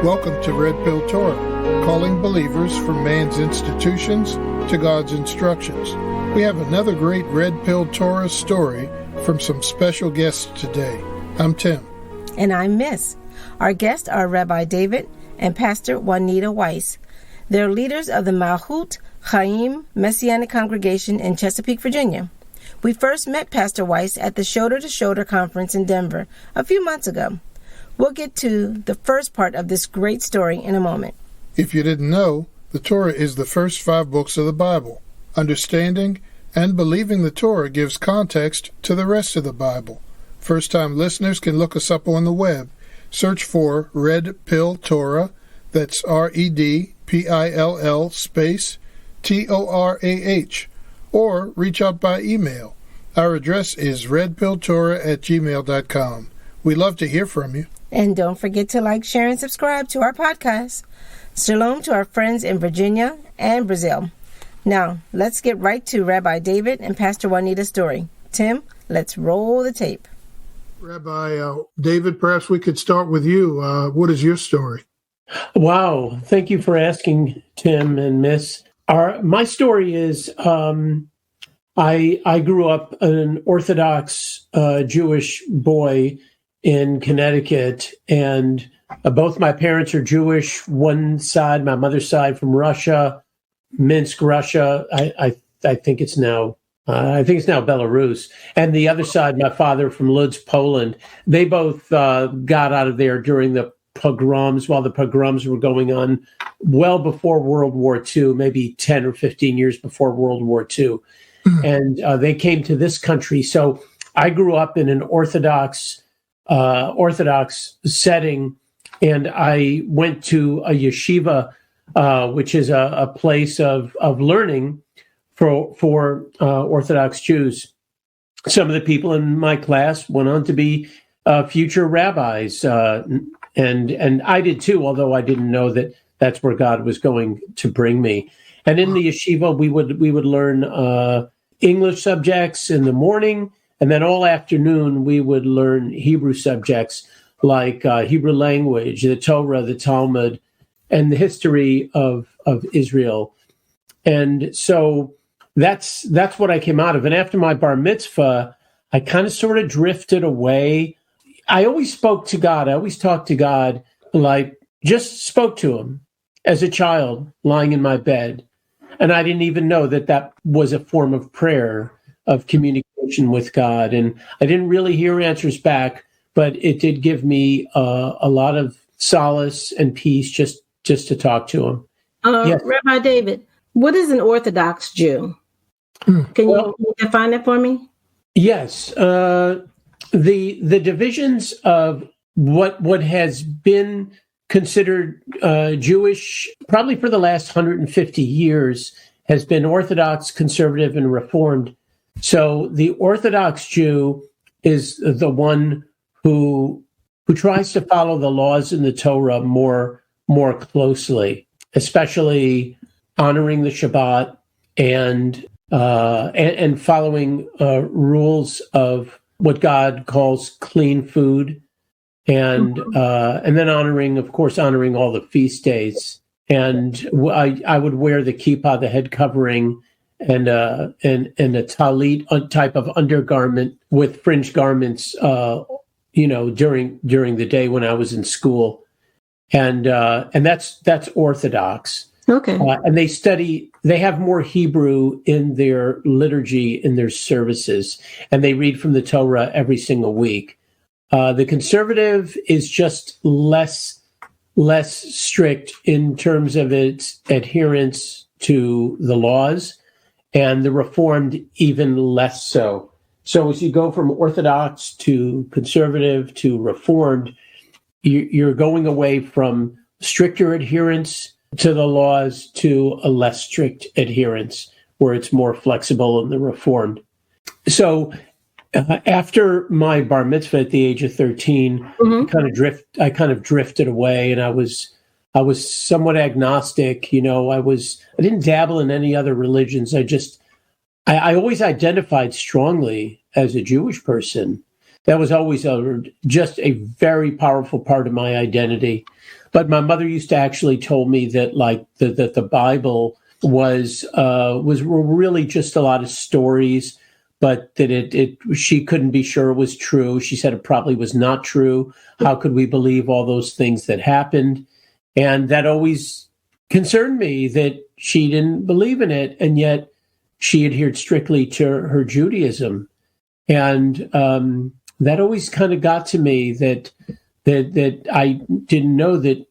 Welcome to RedPill Torah, calling believers from man's institutions to God's instructions. We have another great RedPill Torah story from some special guests today. I'm Tim. And I'm Miss. Our guests are Rabbi David and Pastor Juanita Weiss. They're leaders of the Malchut Chaim Messianic Congregation in Chesapeake, Virginia. We first met Pastor Weiss at the Shoulder to Shoulder conference in Denver a few months ago. We'll get to the first part of this great story in a moment. If you didn't know, the Torah is the first 5 books of the Bible. Understanding and believing the Torah gives context to the rest of the Bible. First-time listeners can look us up on the web. Search for RedPill Torah, that's RedPill space Torah, or reach out by email. Our address is redpilltorah@gmail.com. We love to hear from you. And don't forget to like, share, and subscribe to our podcast. Shalom to our friends in Virginia and Brazil. Now, let's get right to Rabbi David and Pastor Juanita's story. Tim, let's roll the tape. Rabbi David, perhaps we could start with you. What is your story? Wow. Thank you for asking, Tim and Miss. My story is I grew up an Orthodox Jewish boy in Connecticut, and both my parents are Jewish. One side, my mother's side, from Russia, Minsk, Russia. I think it's now Belarus, and the other side, my father from Lodz, Poland. They both got out of there during the pogroms, while the pogroms were going on, well before World War II, maybe 10 or 15 years before World War II, and they came to this country. So I grew up in an Orthodox setting, and I went to a yeshiva, which is a place of learning for Orthodox Jews. Some of the people in my class went on to be future rabbis, and I did too, although I didn't know that that's where God was going to bring me. And in the yeshiva, we would learn English subjects in the morning, and then all afternoon we would learn Hebrew subjects like Hebrew language, the Torah, the Talmud, and the history of Israel. And so that's what I came out of. And after my bar mitzvah, I kind of sort of drifted away. I always spoke to God. I always talked to God, like just spoke to him as a child lying in my bed. And I didn't even know that was a form of prayer, of communication with God. And I didn't really hear answers back, but it did give me a lot of solace and peace just to talk to him. Yes. Rabbi David, what is an Orthodox Jew? Can you define that for me? Yes. The divisions of what has been considered Jewish probably for the last 150 years has been Orthodox, Conservative, and Reformed. So the Orthodox Jew is the one who tries to follow the laws in the Torah more closely, especially honoring the Shabbat and following rules of what God calls clean food, and then honoring all the feast days. And I would wear the kippah, the head covering, and a talit type of undergarment with fringe garments, during the day when I was in school, and that's Orthodox. Okay. And they have more Hebrew in their liturgy, in their services, and they read from the Torah every single week. The Conservative is just less strict in terms of its adherence to the laws, and the Reformed even less so. So as you go from Orthodox to Conservative to Reformed, you're going away from stricter adherence to the laws to a less strict adherence, where it's more flexible in the Reformed. So after my bar mitzvah at the age of 13, I kind of drifted away, and I was somewhat agnostic. I didn't dabble in any other religions. I always identified strongly as a Jewish person. That was always just a very powerful part of my identity. But my mother used to actually told me that that the Bible was really just a lot of stories, but that she couldn't be sure it was true. She said it probably was not true. How could we believe all those things that happened? And that always concerned me that she didn't believe in it, and yet she adhered strictly to her Judaism. And that always kind of got to me that I didn't know that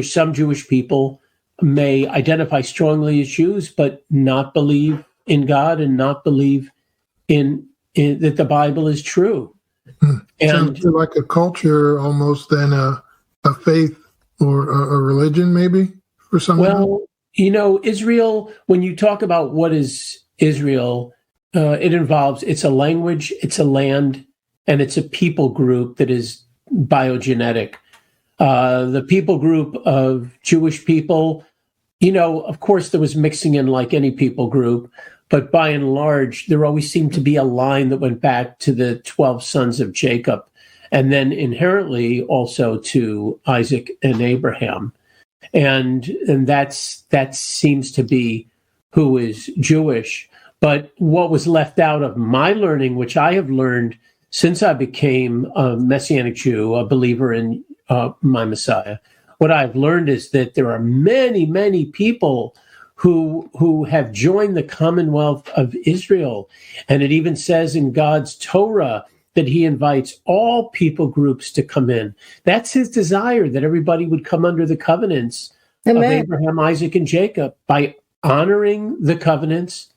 some Jewish people may identify strongly as Jews, but not believe in God and not believe in that the Bible is true. And sounds like a culture almost than a faith or a religion, maybe, for some. Well, Israel, when you talk about what is Israel, it's a language, it's a land, and it's a people group that is biogenetic. The people group of Jewish people, of course there was mixing in like any people group, but by and large, there always seemed to be a line that went back to the 12 sons of Jacob, and then inherently also to Isaac and Abraham. And that seems to be who is Jewish. But what was left out of my learning, which I have learned since I became a Messianic Jew, a believer in my Messiah, what I've learned is that there are many, many people who have joined the Commonwealth of Israel. And it even says in God's Torah that he invites all people groups to come in. That's his desire, that everybody would come under the covenants of Abraham, Isaac, and Jacob by honoring the covenants,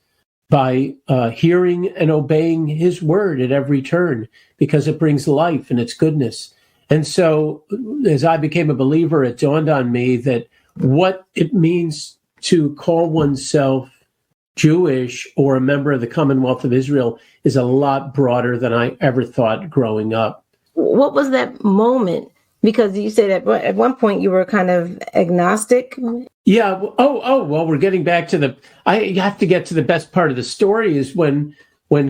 by hearing and obeying his word at every turn, because it brings life and its goodness. And so as I became a believer, it dawned on me that what it means to call oneself Jewish or a member of the Commonwealth of Israel is a lot broader than I ever thought growing up. What was that moment? Because you said at one point you were kind of agnostic. Yeah. Well, we're getting back to I have to get to the best part of the story is when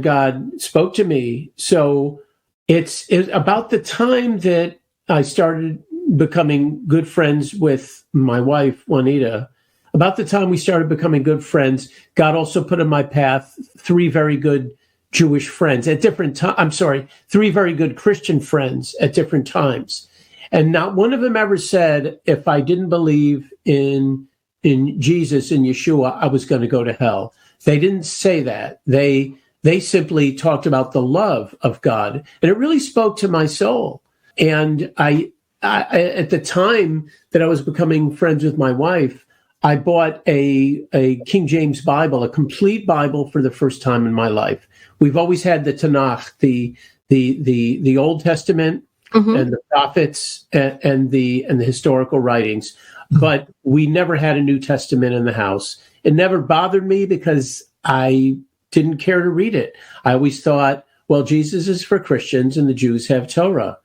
God spoke to me. So it's about the time that I started becoming good friends with my wife, Juanita. About the time we started becoming good friends, God also put in my path three very good Jewish friends at different times. Three very good Christian friends at different times. And not one of them ever said, if I didn't believe in Jesus and Yeshua, I was going to go to hell. They didn't say that. They simply talked about the love of God. And it really spoke to my soul. And I at the time that I was becoming friends with my wife, I bought a King James Bible, a complete Bible for the first time in my life. We've always had the Tanakh, the Old Testament, and the prophets and the historical writings, but we never had a New Testament in the house. It never bothered me because I didn't care to read it. I always thought, well, Jesus is for Christians and the Jews have Torah.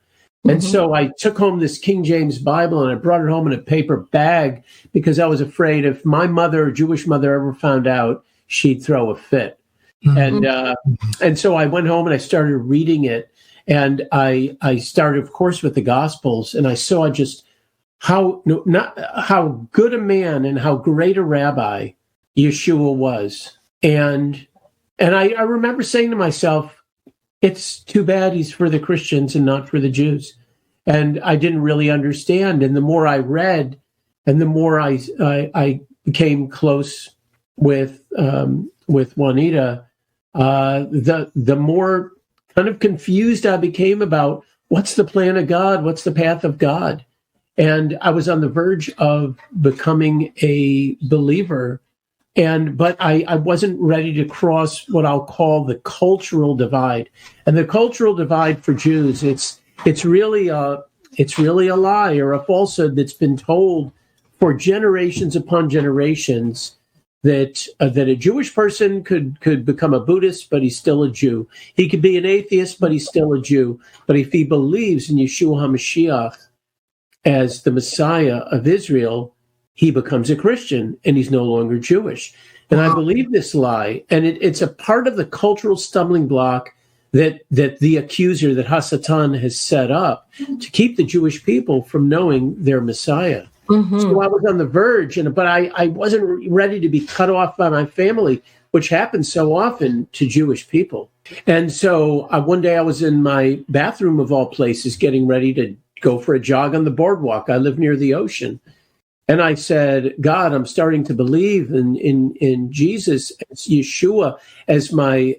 And so I took home this King James Bible and I brought it home in a paper bag because I was afraid if my mother, Jewish mother, ever found out, she'd throw a fit. And so I went home and I started reading it. And I started, of course, with the Gospels, and I saw just how good a man and how great a rabbi Yeshua was. And I remember saying to myself, it's too bad he's for the Christians and not for the Jews. And I didn't really understand. And the more I read, and the more I became close with Juanita, the more kind of confused I became about what's the plan of God, what's the path of God. And I was on the verge of becoming a believer, but I wasn't ready to cross what I'll call the cultural divide. And the cultural divide for Jews, it's really a lie or a falsehood that's been told for generations upon generations. That a Jewish person could become a Buddhist, but he's still a Jew. He could be an atheist, but he's still a Jew. But if he believes in Yeshua HaMashiach as the Messiah of Israel, he becomes a Christian, and he's no longer Jewish. And I believe this lie, and it's a part of the cultural stumbling block that the accuser, that Hasatan, has set up to keep the Jewish people from knowing their Messiah. Mm-hmm. So I was on the verge, but I wasn't ready to be cut off by my family, which happens so often to Jewish people. And so one day I was in my bathroom, of all places, getting ready to go for a jog on the boardwalk. I live near the ocean. And I said, God, I'm starting to believe in Jesus, as Yeshua, as my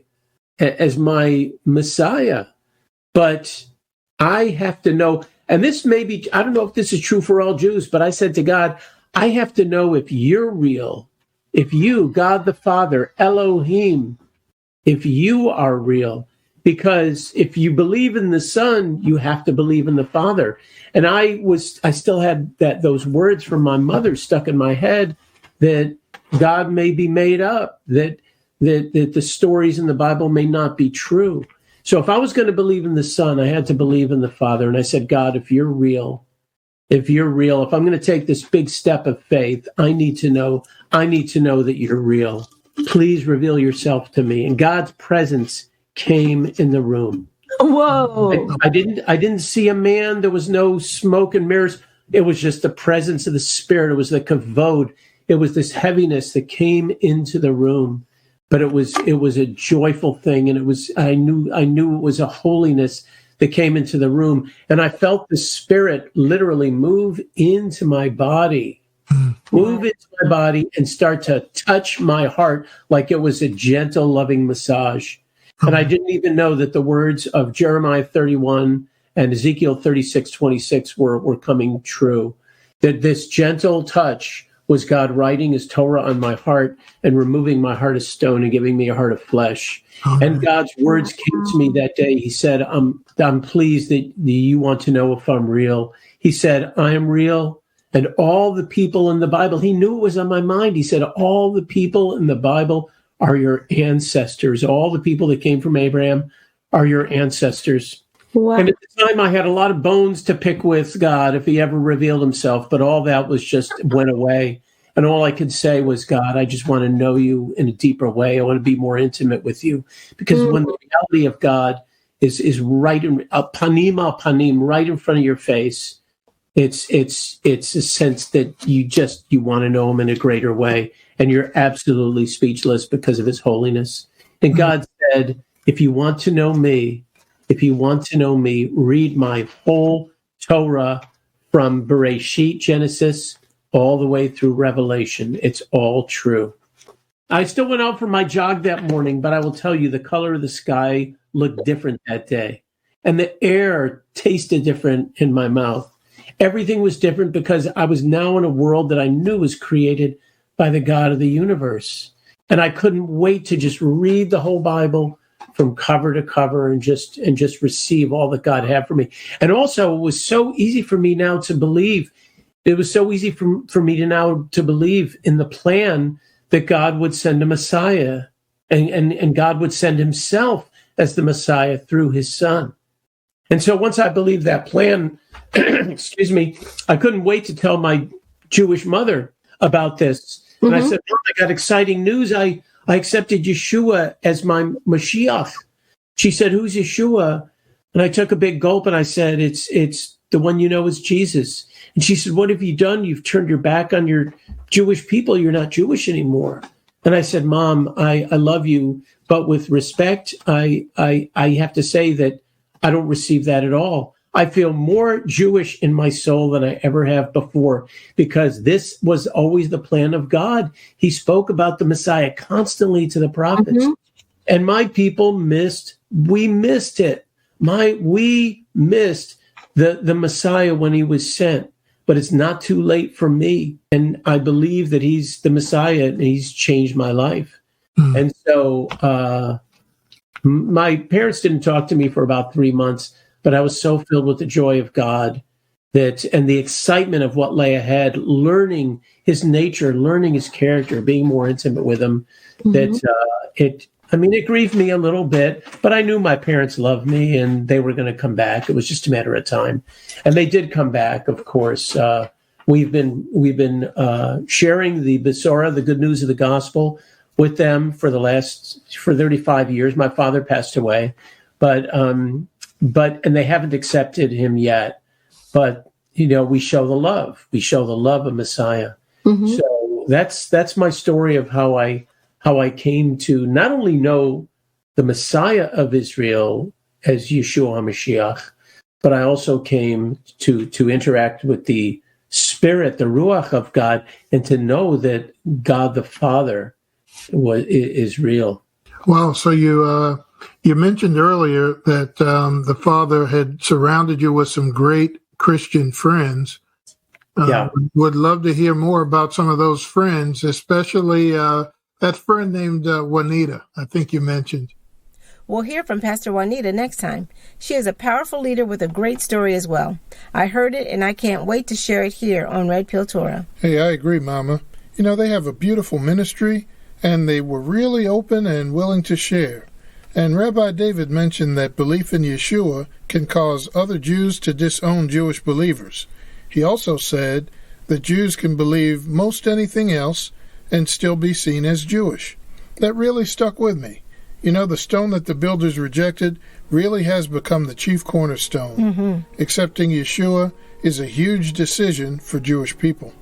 Messiah. But I have to know, and this may be, I don't know if this is true for all Jews, but I said to God, I have to know if you're real, if you, God the Father, Elohim, if you are real. Because if you believe in the Son, you have to believe in the Father. And I still had those words from my mother stuck in my head, that God may be made up, that the stories in the Bible may not be true. So if I was going to believe in the Son, I had to believe in the Father. And I said, God, if you're real, if I'm going to take this big step of faith, I need to know that you're real. Please reveal yourself to me. And God's presence came in the room. Whoa! I didn't see a man. There was no smoke and mirrors. It was just the presence of the Spirit. It was the kavod. It was this heaviness that came into the room. But it was a joyful thing, and I knew it was a holiness that came into the room, and I felt the Spirit literally move into my body, and start to touch my heart like it was a gentle, loving massage. And I didn't even know that the words of Jeremiah 31 and Ezekiel 36:26 were coming true. That this gentle touch was God writing his Torah on my heart and removing my heart of stone and giving me a heart of flesh. And God's words came to me that day. He said, I'm pleased that you want to know if I'm real. He said, I am real. And all the people in the Bible, he knew it was on my mind. He said, all the people in the Bible are your ancestors. All the people that came from Abraham are your ancestors. Wow. And at the time, I had a lot of bones to pick with God if he ever revealed himself, but all that went away. And all I could say was, God, I just want to know you in a deeper way. I want to be more intimate with you. Because when the reality of God is right in panim al panim, right in front of your face, it's a sense that you want to know him in a greater way. And you're absolutely speechless because of his holiness. And God said, if you want to know me, read my whole Torah from Bereshit, Genesis, all the way through Revelation. It's all true. I still went out for my jog that morning, but I will tell you the color of the sky looked different that day. And the air tasted different in my mouth. Everything was different because I was now in a world that I knew was created by the God of the universe. And I couldn't wait to just read the whole Bible from cover to cover and just receive all that God had for me. And also, it was so easy for me now to believe. It was so easy for me to believe in the plan that God would send a Messiah, and God would send himself as the Messiah through his Son. And so once I believed that plan, excuse me, I couldn't wait to tell my Jewish mother about this. And I said, Mom, I got exciting news. I accepted Yeshua as my Mashiach. She said, who's Yeshua? And I took a big gulp and I said, it's the one you know is Jesus. And she said, what have you done? You've turned your back on your Jewish people. You're not Jewish anymore. And I said, Mom, I love you, but with respect, I have to say that I don't receive that at all. I feel more Jewish in my soul than I ever have before, because this was always the plan of God. He spoke about the Messiah constantly to the prophets. And my people missed it. We missed the Messiah when he was sent, but it's not too late for me. And I believe that he's the Messiah and he's changed my life. And so my parents didn't talk to me for about 3 months, but I was so filled with the joy of God and the excitement of what lay ahead, learning his nature, learning his character, being more intimate with him, that it grieved me a little bit, but I knew my parents loved me and they were going to come back. It was just a matter of time. And they did come back, of course. We've been sharing the Besorah, the good news of the gospel, with them for 35 years. My father passed away, and they haven't accepted him yet. But we show the love. We show the love of Messiah. Mm-hmm. So that's my story of how I came to not only know the Messiah of Israel as Yeshua HaMashiach, but I also came to interact with the Spirit, the Ruach of God, and to know that God the Father is real. Wow. So you mentioned earlier that the Father had surrounded you with some great Christian friends. Would love to hear more about some of those friends, especially that friend named Juanita, I think you mentioned. We'll hear from Pastor Juanita next time. She is a powerful leader with a great story as well. I heard it, and I can't wait to share it here on RedPill Torah. Hey, I agree, Mama. They have a beautiful ministry, and they were really open and willing to share. And Rabbi David mentioned that belief in Yeshua can cause other Jews to disown Jewish believers. He also said that Jews can believe most anything else and still be seen as Jewish. That really stuck with me. The stone that the builders rejected really has become the chief cornerstone. Mm-hmm. Accepting Yeshua is a huge decision for Jewish people.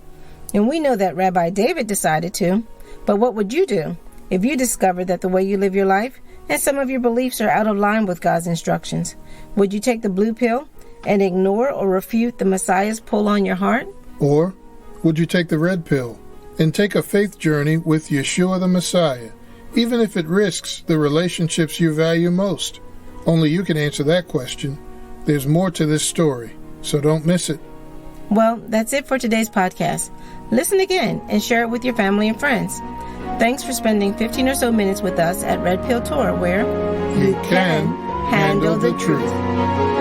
And we know that Rabbi David decided to. But what would you do if you discovered that the way you live your life and some of your beliefs are out of line with God's instructions? Would you take the blue pill and ignore or refute the Messiah's pull on your heart? Or would you take the red pill and take a faith journey with Yeshua the Messiah, even if it risks the relationships you value most? Only you can answer that question. There's more to this story, so don't miss it. Well, that's it for today's podcast. Listen again and share it with your family and friends. Thanks for spending 15 or so minutes with us at RedPill Torah, where you can handle the truth.